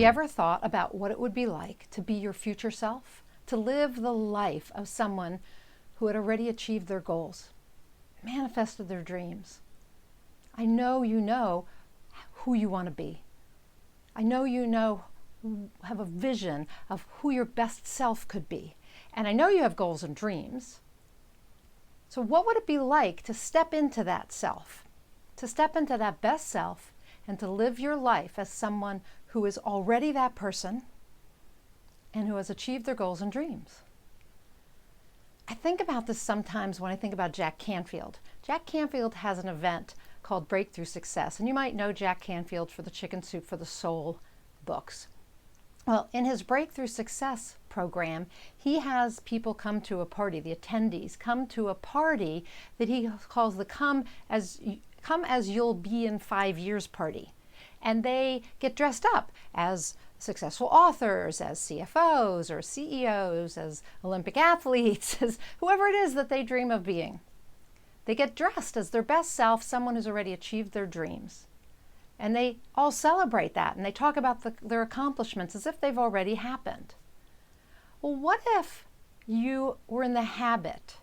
you ever thought about what it would be like to be your future self? To live the life of someone who had already achieved their goals, manifested their dreams. I know you know who you want to be. I know you have a vision of who your best self could be. And I know you have goals and dreams. So what would it be like to step into that self, to step into that best self, and to live your life as someone who is already that person and who has achieved their goals and dreams? I think about this sometimes when I think about Jack Canfield. Jack Canfield has an event called Breakthrough Success, and you might know Jack Canfield for the Chicken Soup for the Soul books. Well, in his Breakthrough Success program, he has people come to a party, the attendees come to a party that he calls the Come As You'll Be in 5 Years party. And they get dressed up as successful authors, as CFOs or CEOs, as Olympic athletes, as whoever it is that they dream of being. They get dressed as their best self, someone who's already achieved their dreams. And they all celebrate that, and they talk about their accomplishments as if they've already happened. Well, what if you were in the habit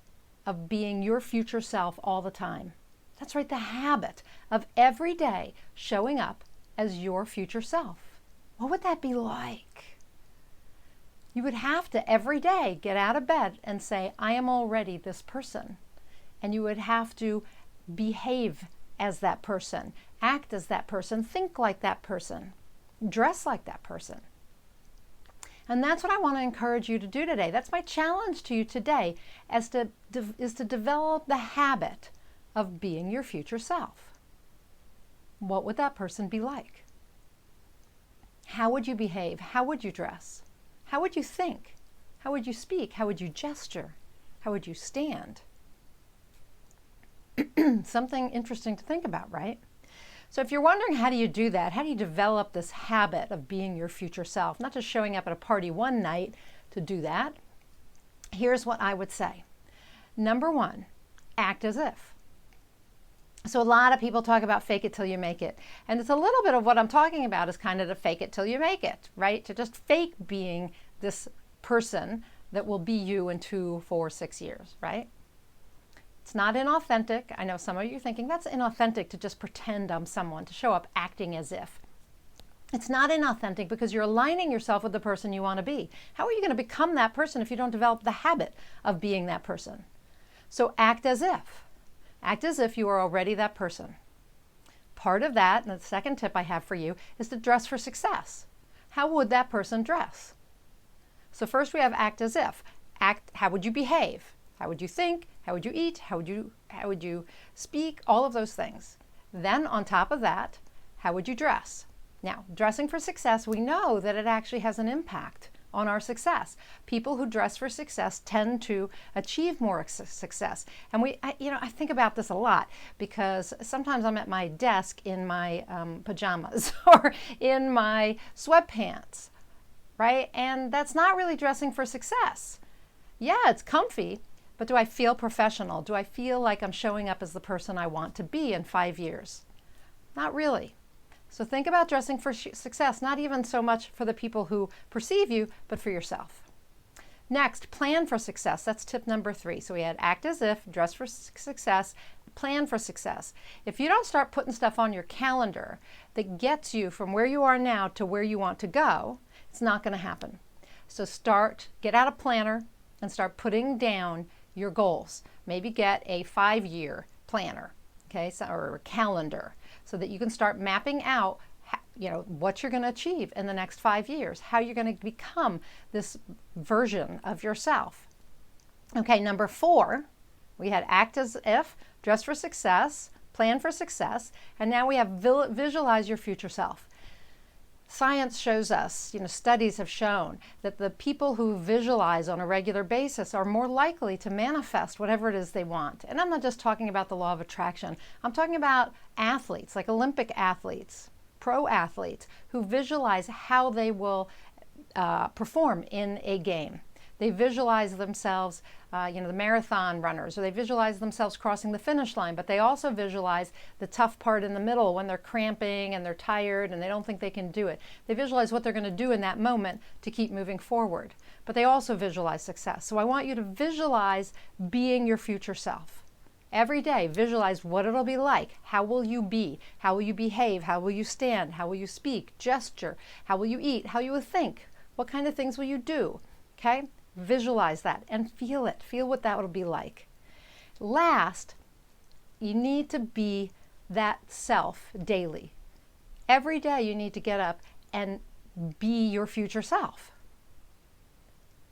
of being your future self all the time? That's right, the habit of every day showing up as your future self. What would that be like? You would have to every day get out of bed and say, I am already this person. And you would have to behave as that person, act as that person, think like that person, dress like that person. And that's what I want to encourage you to do today. That's my challenge to you today, is to develop the habit of being your future self. What would that person be like? How would you behave? How would you dress? How would you think? How would you speak? How would you gesture? How would you stand? Something interesting to think about, right? So if you're wondering how do you do that, how do you develop this habit of being your future self, not just showing up at a party one night to do that, here's what I would say. Number one, act as if. So a lot of people talk about fake it till you make it. And it's a little bit of what I'm talking about is kind of to fake it till you make it, right? To just fake being this person that will be you in 2, 4, 6 years, right? It's not inauthentic. I know some of you are thinking that's inauthentic to just pretend I'm someone, to show up acting as if. It's not inauthentic because you're aligning yourself with the person you want to be. How are you going to become that person if you don't develop the habit of being that person? So act as if. Act as if you are already that person. Part of that, and the second tip I have for you, is to dress for success. How would that person dress? So first we have act as if. How would you behave? How would you think? How would you eat? How would you speak? All of those things. Then on top of that, how would you dress? Now, dressing for success, we know that it actually has an impact on our success. People who dress for success tend to achieve more success. And I think about this a lot because sometimes I'm at my desk in my pajamas or in my sweatpants, right? And that's not really dressing for success. Yeah, it's comfy, but do I feel professional? Do I feel like I'm showing up as the person I want to be in 5 years? Not really. So think about dressing for success, not even so much for the people who perceive you, but for yourself. Next, plan for success. That's tip number 3. So we had act as if, dress for success, plan for success. If you don't start putting stuff on your calendar that gets you from where you are now to where you want to go, it's not going to happen. So get out a planner and start putting down your goals. Maybe get a 5-year planner, okay, or a calendar, so that you can start mapping out, what you're going to achieve in the next 5 years, how you're going to become this version of yourself. Okay, number 4, we had act as if, dress for success, plan for success, and now we have visualize your future self. Science shows us, studies have shown that the people who visualize on a regular basis are more likely to manifest whatever it is they want. And I'm not just talking about the law of attraction. I'm talking about athletes, like Olympic athletes, pro athletes, who visualize how they will perform in a game. They visualize themselves, the marathon runners, or they visualize themselves crossing the finish line, but they also visualize the tough part in the middle when they're cramping and they're tired and they don't think they can do it. They visualize what they're going to do in that moment to keep moving forward, but they also visualize success. So I want you to visualize being your future self. Every day, visualize what it'll be like. How will you be? How will you behave? How will you stand? How will you speak? Gesture? How will you eat? How you will think? What kind of things will you do? Okay? Visualize that and feel it. Feel what that will be like. Last, you need to be that self daily. Every day you need to get up and be your future self.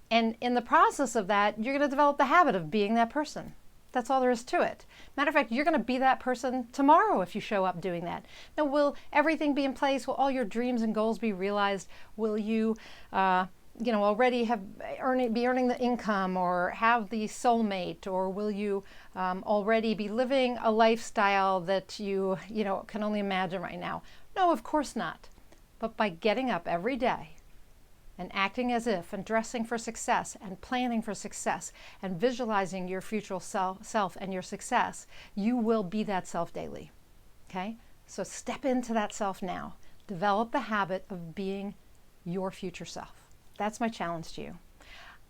And in the process of that, you're going to develop the habit of being that person. That's all there is to it. Matter of fact, you're going to be that person tomorrow if you show up doing that. Now, will everything be in place? Will all your dreams and goals be realized? Will you, already be earning the income or have the soulmate? Or will you already be living a lifestyle that you can only imagine right now? No, of course not. But by getting up every day and acting as if, and dressing for success, and planning for success, and visualizing your future self and your success, you will be that self daily. Okay? So step into that self now. Develop the habit of being your future self. That's my challenge to you.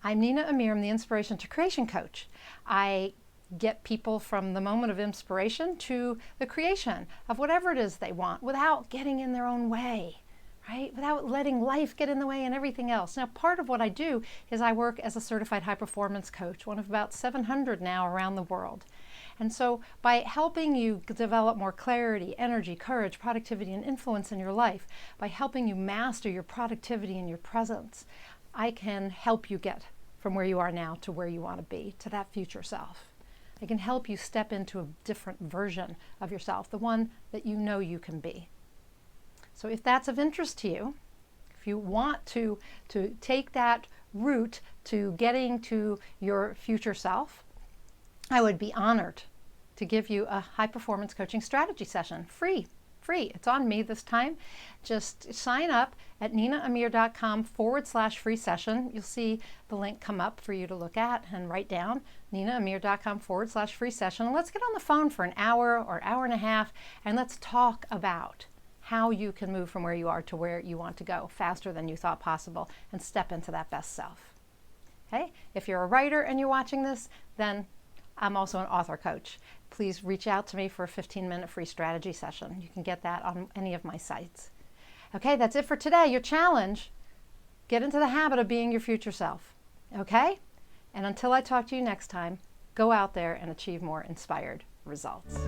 I'm Nina Amir. I'm the Inspiration to Creation Coach. I get people from the moment of inspiration to the creation of whatever it is they want without getting in their own way. Right? Without letting life get in the way and everything else. Now, part of what I do is I work as a certified high performance coach, one of about 700 now around the world. And so by helping you develop more clarity, energy, courage, productivity, and influence in your life, by helping you master your productivity and your presence, I can help you get from where you are now to where you want to be, to that future self. I can help you step into a different version of yourself, the one that you know you can be. So if that's of interest to you, if you want to take that route to getting to your future self, I would be honored to give you a high performance coaching strategy session, free. It's on me this time. Just sign up at ninaamir.com/free session. You'll see the link come up for you to look at and write down, ninaamir.com/free session. And let's get on the phone for an hour or hour and a half, and let's talk about how you can move from where you are to where you want to go faster than you thought possible and step into that best self. Okay? If you're a writer and you're watching this, then I'm also an author coach. Please reach out to me for a 15-minute free strategy session. You can get that on any of my sites. Okay, that's it for today. Your challenge, get into the habit of being your future self. Okay? And until I talk to you next time, go out there and achieve more inspired results.